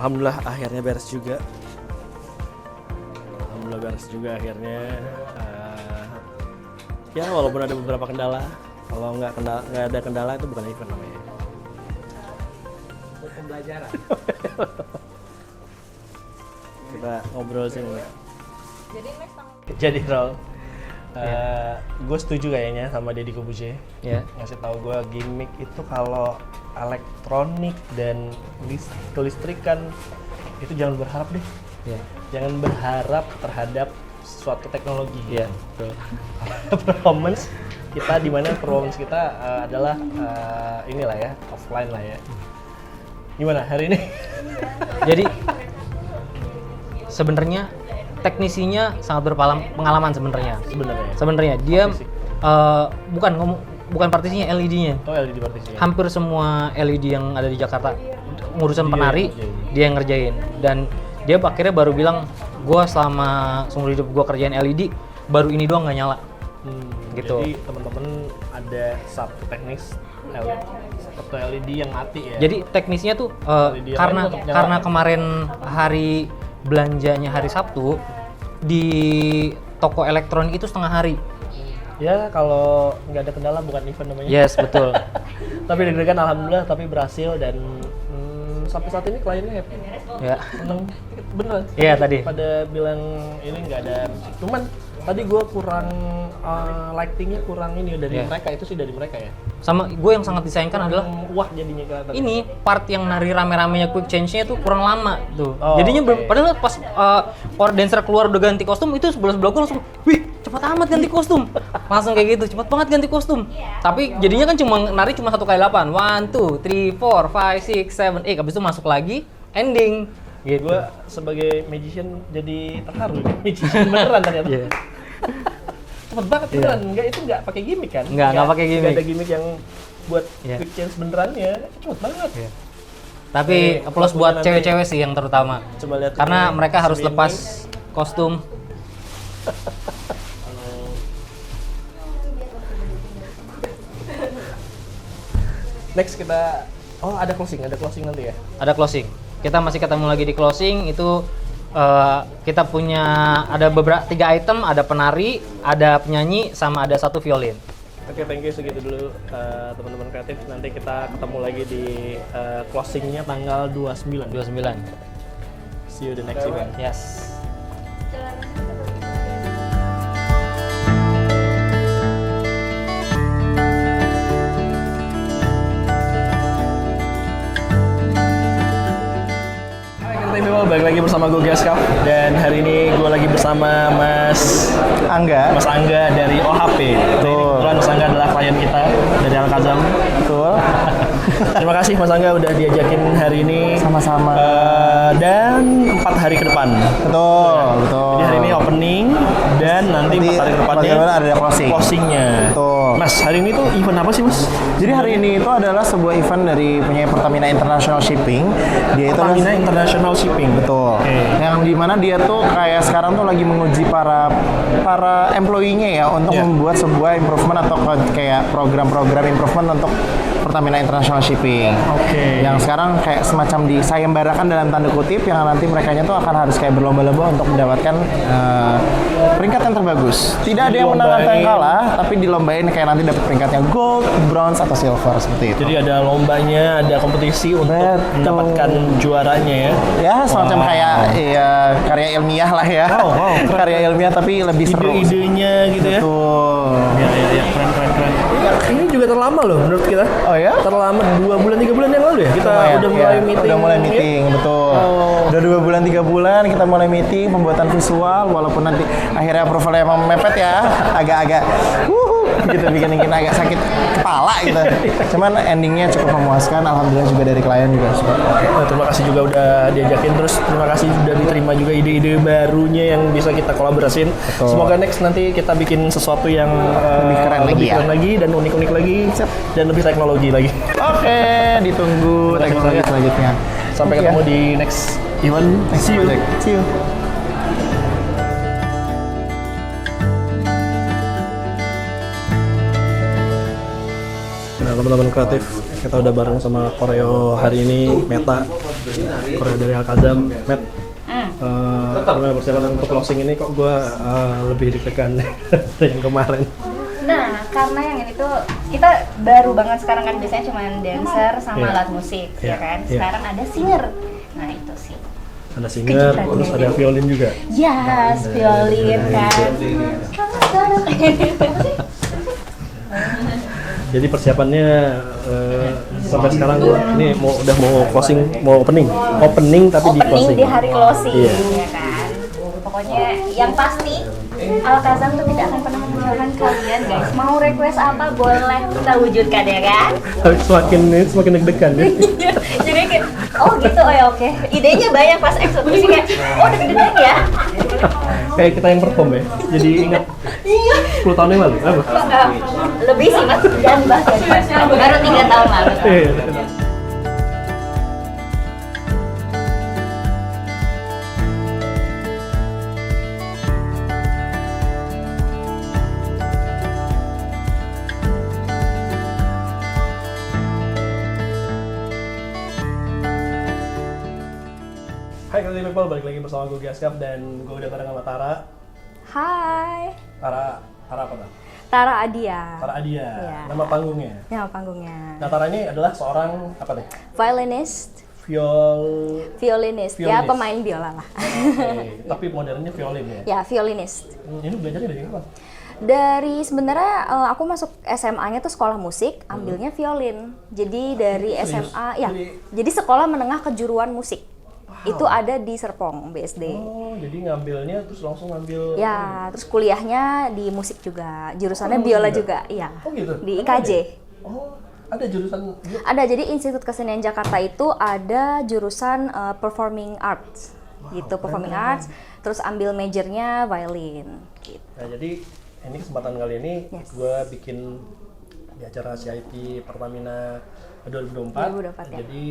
Alhamdulillah akhirnya beres juga. Akhirnya. Ya walaupun ada beberapa kendala, kalau nggak ada kendala itu bukan event namanya. Pembelajaran. Kita ngobrol sini. Jadi next Jadi Rol, gue setuju kayaknya sama Deddy Corbuzier. Ngasih tahu gue gimmick itu kalau elektronik dan kelistrikan itu jangan berharap deh. Jangan berharap terhadap suatu teknologi. Performance kita di mana performance kita adalah inilah ya, offline lah ya. Gimana hari ini? Jadi sebenarnya teknisinya sangat berpengalaman sebenarnya. Sebenarnya dia bukan partisinya, LED-nya. Oh, LED partisinya. Hampir semua LED yang ada di Jakarta ngurusan penari dia yang ngerjain, dan dia akhirnya baru bilang, gue selama seumur hidup gue kerjain LED baru ini doang nggak nyala. Gitu. Jadi teman-teman ada satu teknis LED yang mati ya. Jadi teknisnya tuh karena kemarin hari belanjanya hari Sabtu di toko elektronik itu setengah hari. Ya kalau nggak ada kendala bukan event namanya. Yes, betul. Tapi deg-degan alhamdulillah tapi berhasil, dan sampai saat ini kliennya happy. Ya. Seneng beneran. Iya tadi. Pada bilang ini nggak ada musik. Cuman tadi gue kurang lightingnya kurang ini dari mereka, itu sih dari mereka ya. Sama gue yang sangat disayangkan adalah wah jadinya kelihatan. ini part yang nari rame-ramenya quick change-nya tuh kurang lama tuh. Oh, jadinya okay. Padahal pas core dancer keluar udah ganti kostum, itu sebelah gue langsung, wih cepat amat ganti kostum. Langsung kayak gitu, cepat banget ganti kostum. Tapi jadinya kan nari cuma 1 kali 8. 1, 2, 3, 4, 5, 6, 7, 8. Habis itu masuk lagi ending. Gitu. Gue sebagai magician jadi terharu. Magician beneran ternyata. Cepet banget beneran, itu nggak pakai gimmick kan? Nggak pakai gimmick. Nggak ada gimmick yang buat quick change benerannya, cepet banget. Tapi applause buat cewek-cewek sih yang terutama. Coba lihat karena ini, mereka harus ini. lepas kostum. Next kita, ada closing nanti ya? Ada closing. Kita masih ketemu lagi di closing itu. Kita punya ada 3 item, ada penari, ada penyanyi, sama ada 1 violin. Oke, thank you, segitu dulu teman-teman kreatif. Nanti kita ketemu lagi di closingnya tanggal 29. See you the next event. Yes. Balik lagi bersama gue Gaskaf, dan hari ini gue lagi bersama Mas Angga dari OHP. Kebetulan Mas Angga adalah klien kita dari Al-Kazam. Betul. Terima kasih Mas Angga udah diajakin hari ini. Sama-sama. Dan 4 hari ke depan. Betul. Jadi hari ini opening dan nanti 4 hari ke depannya ada closingnya. Betul. Mas, hari ini tuh event apa sih Mas? Jadi hari ini itu adalah sebuah event dari punya Pertamina International Shipping. Dia itu Pertamina International Shipping. Betul. Yang dimana dia tuh kayak sekarang tuh lagi menguji para employee-nya ya untuk membuat sebuah improvement atau kayak program-program improvement untuk Pertamina International Shipping. Yang sekarang kayak semacam disayembarakan dalam tanda kutip, yang nanti merekanya tuh akan harus kayak berlomba-lomba untuk mendapatkan peringkat yang terbagus. Tidak ada yang menang atau yang kalah, tapi dilombain kayak nanti dapat peringkatnya gold, bronze atau silver seperti itu. Jadi ada lombanya, ada kompetisi untuk mendapatkan juaranya ya. Ya, semacam kayak karya ilmiah lah ya. Karya ilmiah tapi lebih seru. Ide-idenya gitu ya. Betul. Ya, keren. Ini juga terlama loh menurut kita. Oh ya? Terlama 2 bulan 3 bulan yang lalu ya. Kita udah mulai meeting. Udah mulai meeting, betul. Udah 2 bulan 3 bulan kita mulai meeting pembuatan visual, walaupun nanti akhirnya approvalnya emang mepet ya, agak-agak gitu bikin agak sakit kepala gitu. Cuman endingnya cukup memuaskan, alhamdulillah juga dari klien juga. Terima kasih juga udah diajakin, terus terima kasih sudah diterima juga ide-ide barunya yang bisa kita kolaborasiin. Semoga next nanti kita bikin sesuatu yang lebih keren lagi dan unik-unik lagi dan lebih teknologi lagi. Oke, ditunggu teknologi selanjutnya. Sampai ketemu di next event. See you. teman-teman kreatif, kita udah bareng sama koreo hari ini, Meta, koreo dari Alkazam. Met, gimana persiapan untuk closing ini kok gue lebih deg-degan dari yang kemarin? Nah, karena yang ini tuh kita baru banget sekarang kan, biasanya cuma dancer sama alat musik, ya kan? Sekarang ada singer. Nah, itu sih. Ada singer, terus ada violin juga. Yes, violin kan. Jadi persiapannya sampai sekarang ini udah mau closing, mau opening tapi di closing. Opening di hari closing, ya kan. Pokoknya yang pasti Alkazam tuh tidak akan pernah mengecewakan kalian guys. Mau request apa boleh kita wujudkan ya kan? Semakin deg-degan ya. Jadi kayak, oh gitu, oh ya oke. Idenya banyak pas eksekusi kayak, oh deg-degan ya. Kayak kita yang perform ya. Jadi ingat 10 tahun yang lalu apa? Lebih sih mas, dan bahkan baru 3 tahun lalu. Hai Creative People, balik lagi bersama gue Gaskap dan gue udah bareng sama Tara. Hai. Tara apa Tara? Tara Adia. Tara Adia, Ya. nama panggungnya. Nama panggungnya. Nah Tara ini adalah seorang apa nih? Violinist. Violinis. Ya pemain biola lah. Oke, tapi modernnya violin ya? Ya violinist. Ini belajarnya dari kapan? Dari sebenarnya aku masuk SMA-nya tuh sekolah musik, ambilnya violin. Jadi dari Serius? SMA ya. Jadi sekolah menengah kejuruan musik. Itu ada di Serpong BSD. Oh, jadi ngambilnya terus langsung ngambil. Ya, terus kuliahnya di musik juga. Jurusannya biola juga. Iya. Oh gitu. Di IKJ. Oh, ada jurusan. Ada, jadi Institut Kesenian Jakarta itu ada jurusan performing arts. Gitu, performing arts. Terus ambil majornya violin gitu. Nah, jadi ini kesempatan kali ini Yes. gue bikin di acara CIP Pertamina 2024. 2024, ya. Jadi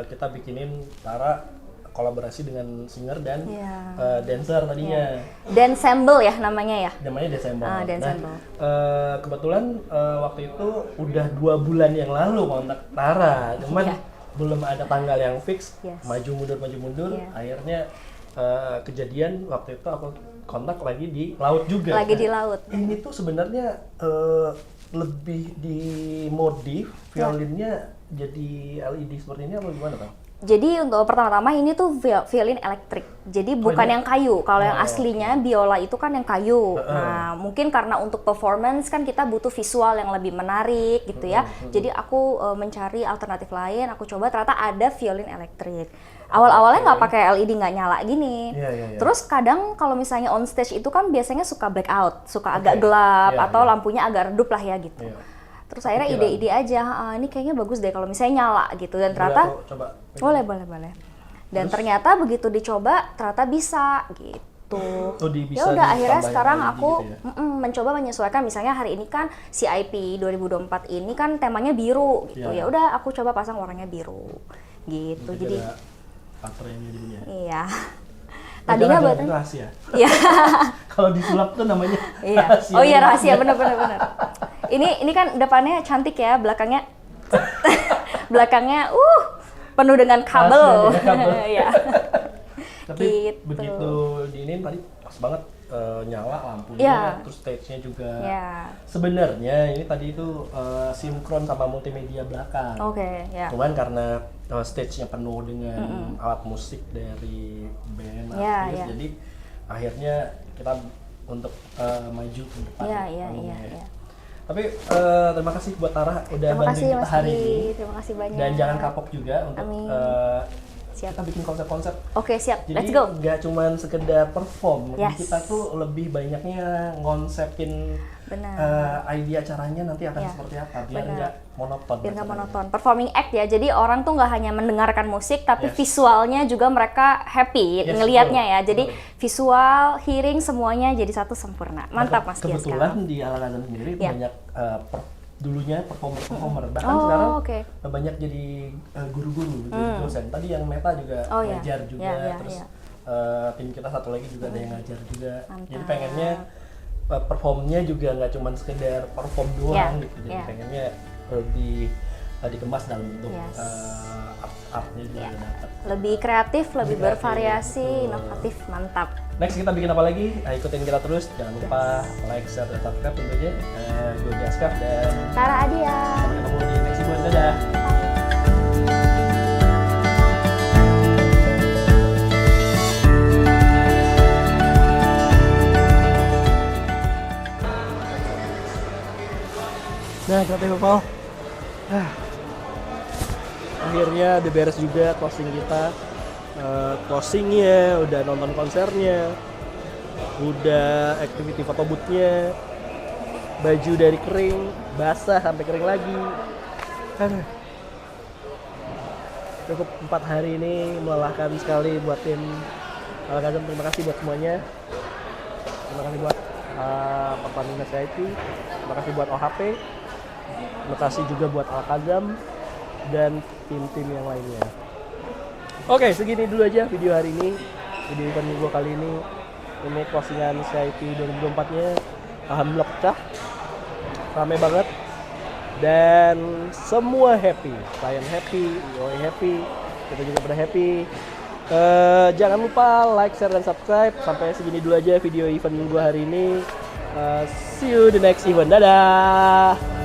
kita bikinin Tara kolaborasi dengan singer dan Iya. dancer tadinya. Danceable ya namanya ya. Namanya Desember. Danceable. Nah, kebetulan waktu itu udah 2 bulan yang lalu kontak Tara, cuman Iya. belum ada tanggal yang fix. Yes. Maju mundur. Iya. Akhirnya kejadian waktu itu aku kontak lagi di laut juga. Lagi di laut. Ini tuh sebenarnya lebih dimodif violinnya jadi LED seperti ini apa gimana Bang? Jadi untuk pertama-tama ini tuh violin elektrik. Jadi bukan ini? yang kayu. Kalau yang Oh, aslinya biola itu kan yang kayu. Nah, mungkin karena untuk performance kan kita butuh visual yang lebih menarik gitu ya. Jadi aku mencari alternatif lain. Aku coba ternyata ada violin elektrik. Awal-awalnya nggak pakai LED, nggak nyala gini. Iya. Terus kadang kalau misalnya on stage itu kan biasanya suka blackout, suka agak gelap Iya, atau iya. lampunya agak redup lah ya gitu. Iya. Terus akhirnya Kepikiran. ide-ide aja, ini kayaknya bagus deh kalau misalnya nyala gitu. Dan Boleh ternyata aku coba. boleh. Dan ternyata begitu dicoba ternyata bisa gitu. Oh, bisa Ya udah akhirnya ditambahin sekarang LED aku gitu ya? mencoba menyesuaikan. Misalnya hari ini kan CIP 2024 ini kan temanya biru gitu. Iya. Ya udah aku coba pasang warnanya biru gitu. Jadi ada baterainya di dunia. iya. Tadinya Jangan, baterai. itu rahasia. Iya. Kalau disulap tuh namanya Iya. rahasia. Oh iya rahasia bener. Ini kan depannya cantik ya, belakangnya penuh dengan kabel. Rahasia, kabel. Iya. Tapi Gitu. begitu diinin tadi pas banget nyala lampunya, Iya. terus stage-nya juga. Ya. Sebenarnya ini tadi itu sinkron sama multimedia belakang. Oke, ya. Cuman karena stage-nya penuh dengan alat musik dari band Iya, artis, iya. jadi akhirnya kita untuk maju ke depan. Iya. panggungnya. Tapi terima kasih buat Tara udah Terima bantuin kasih kita Mas hari Didi. ini. Terima kasih banyak. Dan jangan kapok juga untuk Amin. Siap. kita bikin konsep-konsep. Oke, siap. Jadi Let's go. nggak cuman sekedar perform, Yes. kita tuh lebih banyaknya ngonsepin Benar. ide acaranya nanti akan Ya, seperti apa biar benar. nggak monoton. Biar nggak acaranya. monoton. Performing act ya. Jadi orang tuh nggak hanya mendengarkan musik, tapi Yes. visualnya juga mereka happy Yes, ngelihatnya betul. ya. Jadi Betul. visual, hearing semuanya jadi satu sempurna. Mantap Mas Kia Kebetulan sekarang. di Alkazam sendiri Ya. banyak dulunya performer bahkan Oh, sekarang oke. banyak jadi guru-guru, jadi dosen. Tadi yang Meta juga Oh, iya. ngajar juga, Ya, terus ya. tim kita satu lagi juga ada yang ngajar juga. Mantap. Jadi pengennya performnya juga nggak cuma sekedar perform doang Ya, gitu. Jadi ya. pengennya lebih dikemas dalam bentuk Yes. art-nya juga Iya. dapat. Lebih kreatif, lebih Lebih kreatif. bervariasi, inovatif, mantap. Next kita bikin apa lagi? Ikutin kita terus, jangan lupa like, share, dan subscribe tentunya. Gue Jaskaf dan Tara Adia. sampai ketemu di next one. Dadah. Nah, Kreatif People. Akhirnya udah beres juga closing kita. Closingnya, udah nonton konsernya, udah activity foto booth-nya, baju dari kering, basah sampai kering lagi. Aduh. Cukup 4 hari ini melelahkan sekali buat tim Alakazam. Terima kasih buat semuanya. Terima kasih buat Pertamina CIP. Terima kasih buat OHP. Terima kasih juga buat Alakazam dan tim-tim yang lainnya. Oke, segini dulu aja video hari ini. Video event gue kali ini. Ini closingan CIP 2024-nya. Alhamdulillah pecah. Rame banget. Dan semua happy. Klien happy, IOI happy, kita juga pada happy. Jangan lupa like, share, dan subscribe. Sampai segini dulu aja video event gue hari ini. See you the next event. Dadah!